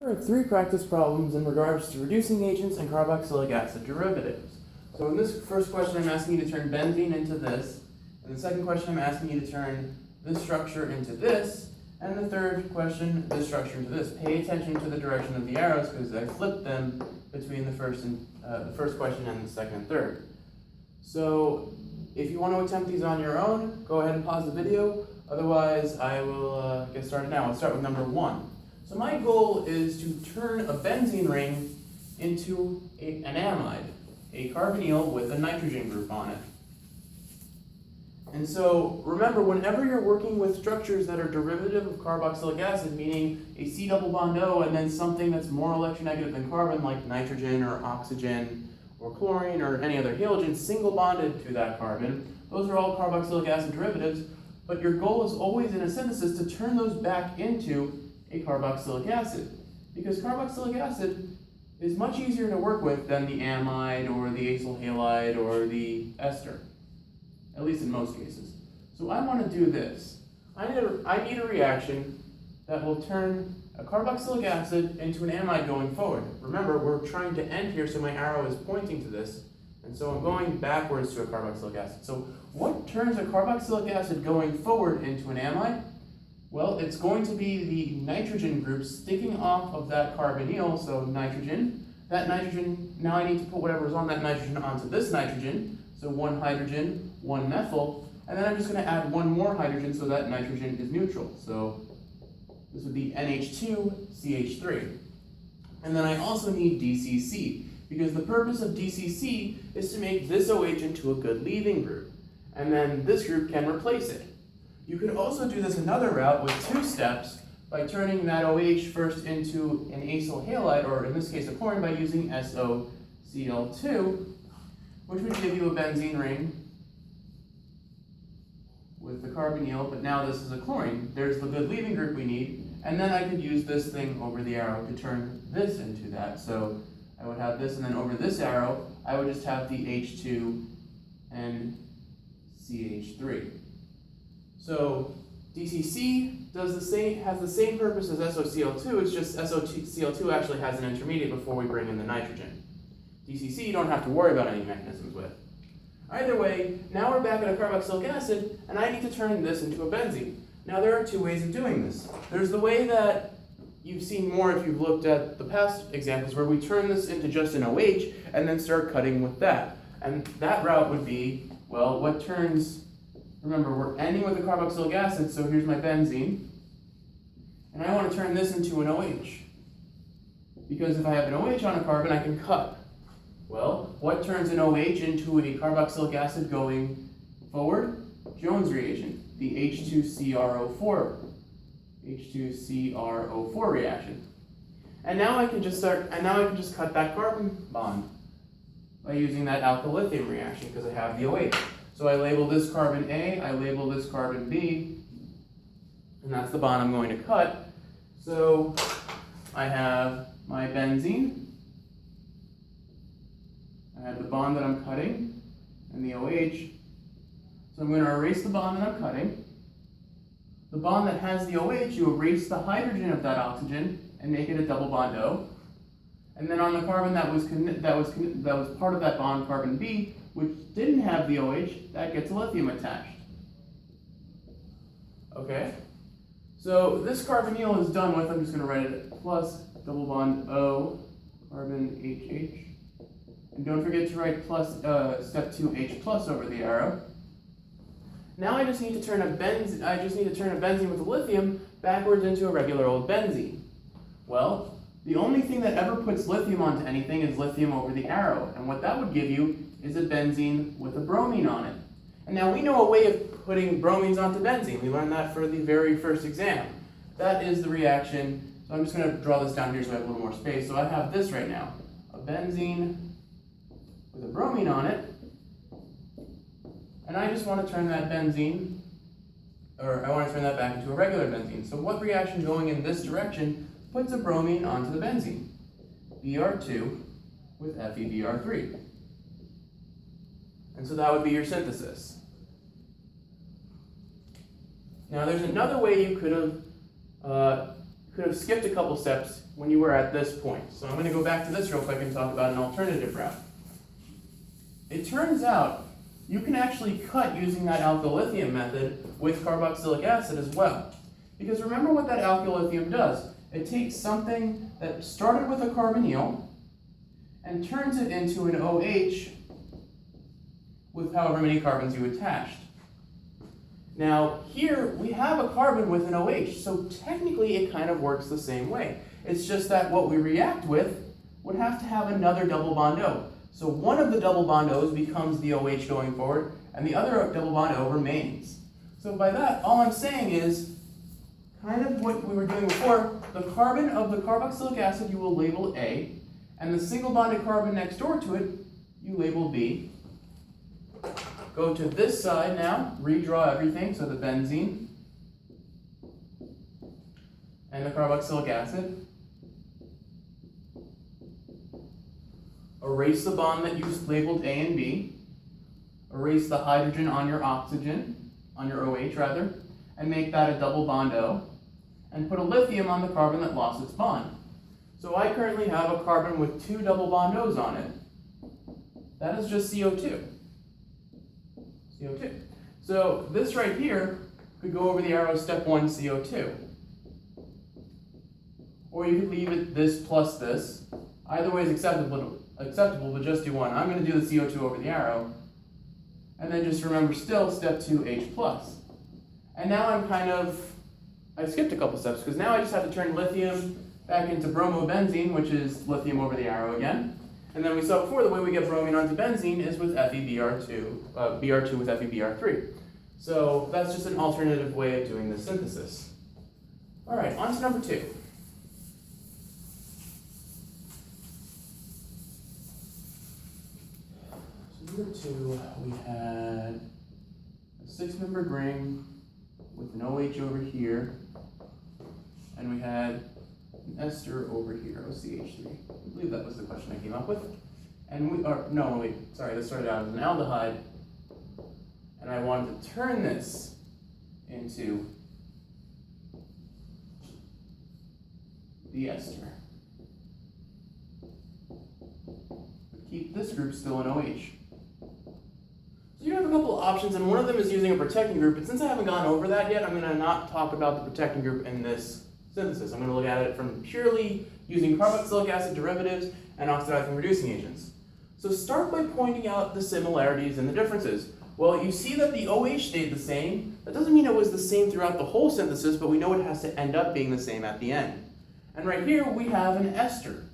There are three practice problems in regards to reducing agents and carboxylic acid derivatives. So in this first question, I'm asking you to turn benzene into this. In the second question, I'm asking you to turn this structure into this. And the third question, this structure into this. Pay attention to the direction of the arrows because I flipped them between the first question and the second and third. So if you want to attempt these on your own, go ahead and pause the video. Otherwise, I will get started now. Let's start with number 1. So my goal is to turn a benzene ring into an amide, a carbonyl with a nitrogen group on it. And so remember, whenever you're working with structures that are derivative of carboxylic acid, meaning a C double bond O and then something that's more electronegative than carbon, like nitrogen or oxygen or chlorine or any other halogen single bonded to that carbon, those are all carboxylic acid derivatives, but your goal is always in a synthesis to turn those back into a carboxylic acid, because carboxylic acid is much easier to work with than the amide or the acyl halide or the ester, at least in most cases. So I want to do this. I need a reaction that will turn a carboxylic acid into an amide going forward. Remember, we're trying to end here, so my arrow is pointing to this, and so I'm going backwards to a carboxylic acid. So what turns a carboxylic acid going forward into an amide? Well, it's going to be the nitrogen group sticking off of that carbonyl, so nitrogen. That nitrogen, now I need to put whatever's on that nitrogen onto this nitrogen, so one hydrogen, one methyl, and then I'm just going to add one more hydrogen so that nitrogen is neutral. So this would be NH2CH3. And then I also need DCC, because the purpose of DCC is to make this OH into a good leaving group, and then this group can replace it. You could also do this another route with 2 steps by turning that OH first into an acyl halide, or in this case a chlorine, by using SOCl2, which would give you a benzene ring with the carbonyl, but now this is a chlorine. There's the good leaving group we need, and then I could use this thing over the arrow to turn this into that. So I would have this, and then over this arrow, I would just have the H2 and CH3. So DCC has the same purpose as SOCl2, it's just SOCl2 actually has an intermediate before we bring in the nitrogen. DCC you don't have to worry about any mechanisms with. Either way, now we're back at a carboxylic acid, and I need to turn this into a benzene. Now there are 2 ways of doing this. There's the way that you've seen more if you've looked at the past examples, where we turn this into just an OH and then start cutting with that. And that route would be, well, what turns... Remember, we're ending with a carboxylic acid, so here's my benzene. And I want to turn this into an OH. Because if I have an OH on a carbon, I can cut. Well, what turns an OH into a carboxylic acid going forward? Jones reagent, the H2CrO4 reaction. And now I can just cut that carbon bond by using that alkyl lithium reaction because I have the OH. So I label this carbon A, I label this carbon B, and that's the bond I'm going to cut. So I have my benzene, I have the bond that I'm cutting, and the OH. So I'm going to erase the bond that I'm cutting. The bond that has the OH, you erase the hydrogen of that oxygen and make it a double bond O. And then on the carbon that was part of that bond, carbon B, which didn't have the OH, that gets lithium attached. Okay? So this carbonyl is done with, I'm just going to write it plus double bond O, carbon HH. And don't forget to write plus step 2 H plus over the arrow. Now I just need to turn a benzene with a lithium backwards into a regular old benzene. Well, the only thing that ever puts lithium onto anything is lithium over the arrow, and what that would give you is a benzene with a bromine on it. And now we know a way of putting bromines onto benzene. We learned that for the very first exam. That is the reaction. So I'm just going to draw this down here so I have a little more space. So I have this right now, a benzene with a bromine on it, and I just want to turn that benzene, or I want to turn that back into a regular benzene. So what reaction going in this direction puts a bromine onto the benzene? Br2 with FeBr3. And so that would be your synthesis. Now there's another way you could have could have skipped a couple steps when you were at this point. So I'm going to go back to this real quick and talk about an alternative route. It turns out you can actually cut using that alkylithium method with carboxylic acid as well. Because remember what that alkylithium does. It takes something that started with a carbonyl and turns it into an OH with however many carbons you attached. Now here we have a carbon with an OH, so technically it kind of works the same way. It's just that what we react with would have to have another double bond O. So one of the double bond O's becomes the OH going forward, and the other double bond O remains. So by that, all I'm saying is, kind of what we were doing before, the carbon of the carboxylic acid you will label A, and the single bonded carbon next door to it, you label B. Go to this side now, redraw everything, so the benzene and the carboxylic acid. Erase the bond that you labeled A and B. Erase the hydrogen on your oxygen, on your OH rather, and make that a double bond O. And put a lithium on the carbon that lost its bond. So I currently have a carbon with 2 double bond O's on it. That is just CO2. CO2. So this right here could go over the arrow step 1 CO2. Or you could leave it this plus this. Either way is acceptable, but just do one. I'm going to do the CO2 over the arrow. And then just remember still step 2 H+. And now I skipped a couple steps because now I just have to turn lithium back into bromobenzene, which is lithium over the arrow again. And then we saw before the way we get bromine onto benzene is with FeBr2, Br2 with FeBr3. So that's just an alternative way of doing this synthesis. All right, on to number 2. So number 2, we had a 6-membered ring with an OH over here, and we had an ester over here, OCH3. I believe that was the question I came up with. And this started out as an aldehyde, and I wanted to turn this into the ester. But keep this group still an OH. So you have a couple of options, and one of them is using a protecting group, but since I haven't gone over that yet, I'm going to not talk about the protecting group in this synthesis. I'm going to look at it from purely using carboxylic acid derivatives and oxidizing reducing agents. So start by pointing out the similarities and the differences. Well, you see that the OH stayed the same. That doesn't mean it was the same throughout the whole synthesis, but we know it has to end up being the same at the end. And right here we have an ester.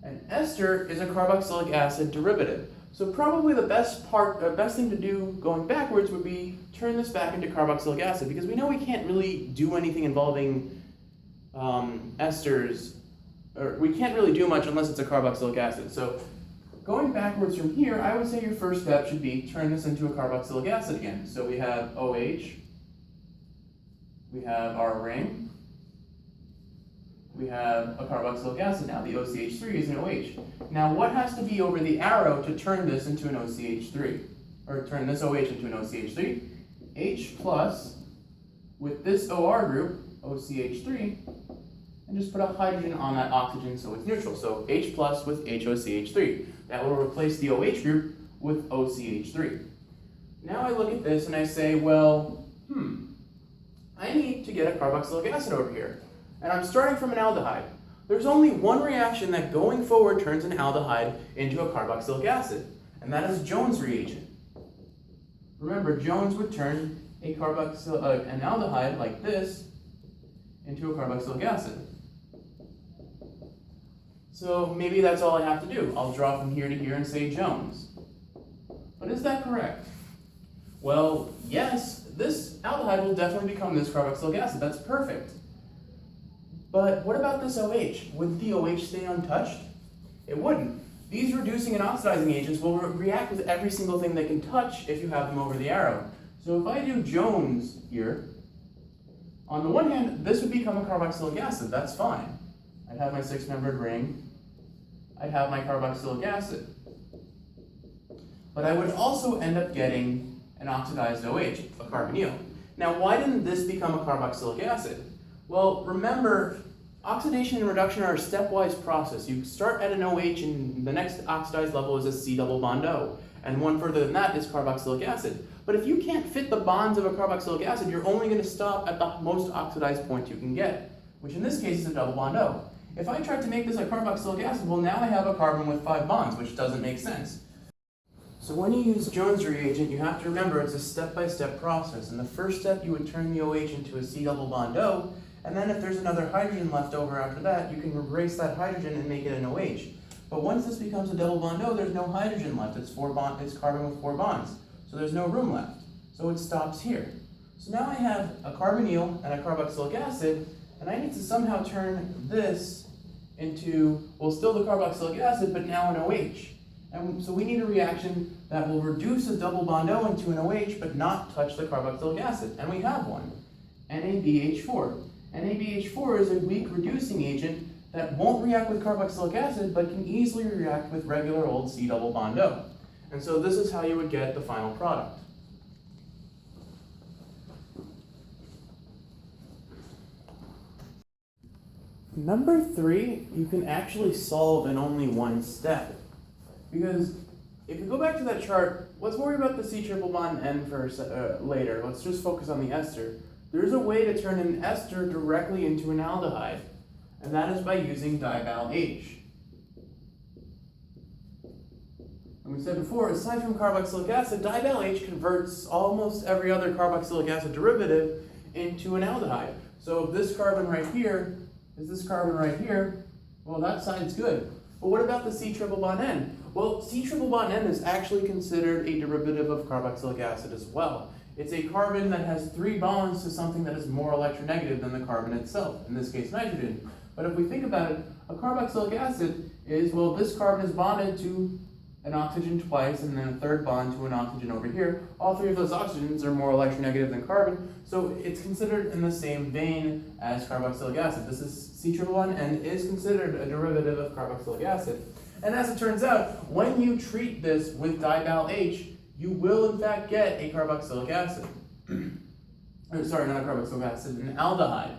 An ester is a carboxylic acid derivative. So probably the best thing to do going backwards would be turn this back into carboxylic acid, because we know we can't really do anything involving esters, or we can't really do much unless it's a carboxylic acid. So going backwards from here, I would say your first step should be turn this into a carboxylic acid again. So we have OH, we have our ring, we have a carboxylic acid now. The OCH3 is an OH. Now what has to be over the arrow to turn this into an OCH3? Or turn this OH into an OCH3? H plus with this OR group, OCH3, and just put a hydrogen on that oxygen so it's neutral. So H plus with HOCH3. That will replace the OH group with OCH3. Now I look at this and I say, well, I need to get a carboxylic acid over here. And I'm starting from an aldehyde. There's only one reaction that going forward turns an aldehyde into a carboxylic acid, and that is Jones reagent. Remember, Jones would turn an aldehyde like this into a carboxylic acid. So maybe that's all I have to do. I'll draw from here to here and say Jones. But is that correct? Well, yes, this aldehyde will definitely become this carboxylic acid. That's perfect. But what about this OH? Would the OH stay untouched? It wouldn't. These reducing and oxidizing agents will react with every single thing they can touch if you have them over the arrow. So if I do Jones here, on the one hand, this would become a carboxylic acid. That's fine. I'd have my 6-membered ring. I'd have my carboxylic acid. But I would also end up getting an oxidized OH, a carbonyl. Now, why didn't this become a carboxylic acid? Well, remember, Oxidation and reduction are a stepwise process. You start at an OH and the next oxidized level is a C double bond O. And one further than that is carboxylic acid. But if you can't fit the bonds of a carboxylic acid, you're only going to stop at the most oxidized point you can get, which in this case is a double bond O. If I tried to make this a carboxylic acid, well, now I have a carbon with 5 bonds, which doesn't make sense. So when you use Jones reagent, you have to remember it's a step-by-step process. In the first step, you would turn the OH into a C double bond O, and then if there's another hydrogen left over after that, you can erase that hydrogen and make it an OH. But once this becomes a double bond O, there's no hydrogen left. It's carbon with 4 bonds. So there's no room left. So it stops here. So now I have a carbonyl and a carboxylic acid, and I need to somehow turn this into, well, still the carboxylic acid, but now an OH. And so we need a reaction that will reduce a double bond O into an OH, but not touch the carboxylic acid. And we have one, NaBH4. NaBH4 is a weak reducing agent that won't react with carboxylic acid, but can easily react with regular old C double bond O. And so this is how you would get the final product. Number 3, you can actually solve in only one step. Because if you go back to that chart, let's worry about the C triple bond N for later. Let's just focus on the ester. There's a way to turn an ester directly into an aldehyde, and that is by using dival H. And we said before, aside from carboxylic acid, dival H converts almost every other carboxylic acid derivative into an aldehyde. So if this carbon right here is this carbon right here, well, that side's good. But what about the C triple bond N? Well, C triple bond N is actually considered a derivative of carboxylic acid as well. It's a carbon that has 3 bonds to something that is more electronegative than the carbon itself, in this case nitrogen. But if we think about it, a carboxylic acid is, well, this carbon is bonded to an oxygen twice and then a third bond to an oxygen over here. All 3 of those oxygens are more electronegative than carbon, so it's considered in the same vein as carboxylic acid. This is C triple bond and is considered a derivative of carboxylic acid. And as it turns out, when you treat this with dival H, you will in fact get a carboxylic acid. Or, sorry, not a carboxylic acid, an aldehyde.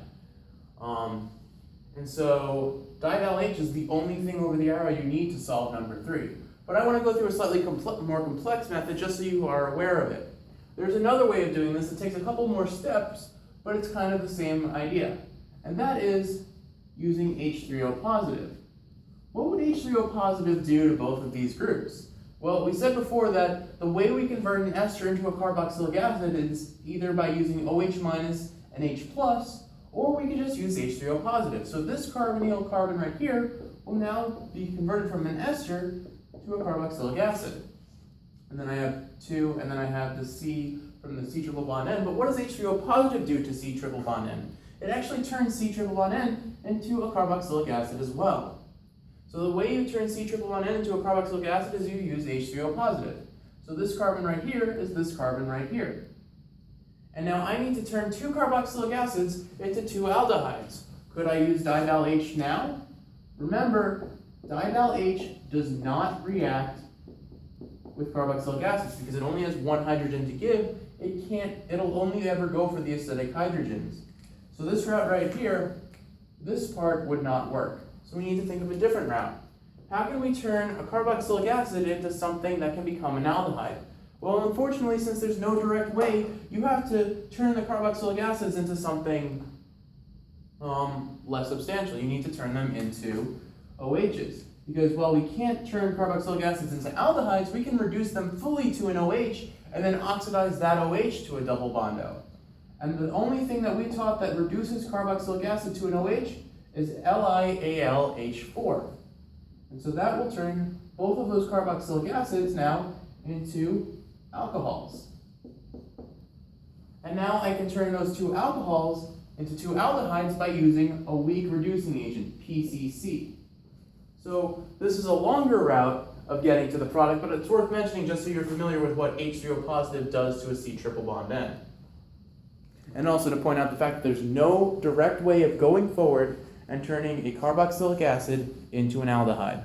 And so dival H is the only thing over the arrow you need to solve number 3. But I want to go through a slightly more complex method just so you are aware of it. There's another way of doing this. It takes a couple more steps, but it's kind of the same idea. And that is using H3O positive. What would H3O positive do to both of these groups? Well, we said before that the way we convert an ester into a carboxylic acid is either by using OH minus and H plus, or we can just use H3O positive. So this carbonyl carbon right here will now be converted from an ester to a carboxylic acid. And then I have 2, and then I have the C from the C triple bond N. But what does H3O positive do to C triple bond N? It actually turns C triple bond N into a carboxylic acid as well. So the way you turn C triple bond N into a carboxylic acid is you use H3O positive. So this carbon right here is this carbon right here. And now I need to turn 2 carboxylic acids into 2 aldehydes. Could I use dival H now? Remember, dival H does not react with carboxylic acids because it only has 1 hydrogen to give. It'll only ever go for the acidic hydrogens. So this route right here, this part would not work. So we need to think of a different route. How can we turn a carboxylic acid into something that can become an aldehyde? Well, unfortunately, since there's no direct way, you have to turn the carboxylic acids into something less substantial. You need to turn them into OHs. Because while we can't turn carboxylic acids into aldehydes, we can reduce them fully to an OH and then oxidize that OH to a double bond O. And the only thing that we taught that reduces carboxylic acid to an OH is LiAlH4. And so that will turn both of those carboxylic acids now into alcohols. And now I can turn those 2 alcohols into 2 aldehydes by using a weak reducing agent, PCC. So this is a longer route of getting to the product, but it's worth mentioning just so you're familiar with what H3O positive does to a C triple bond N. And also to point out the fact that there's no direct way of going forward and turning a carboxylic acid into an aldehyde.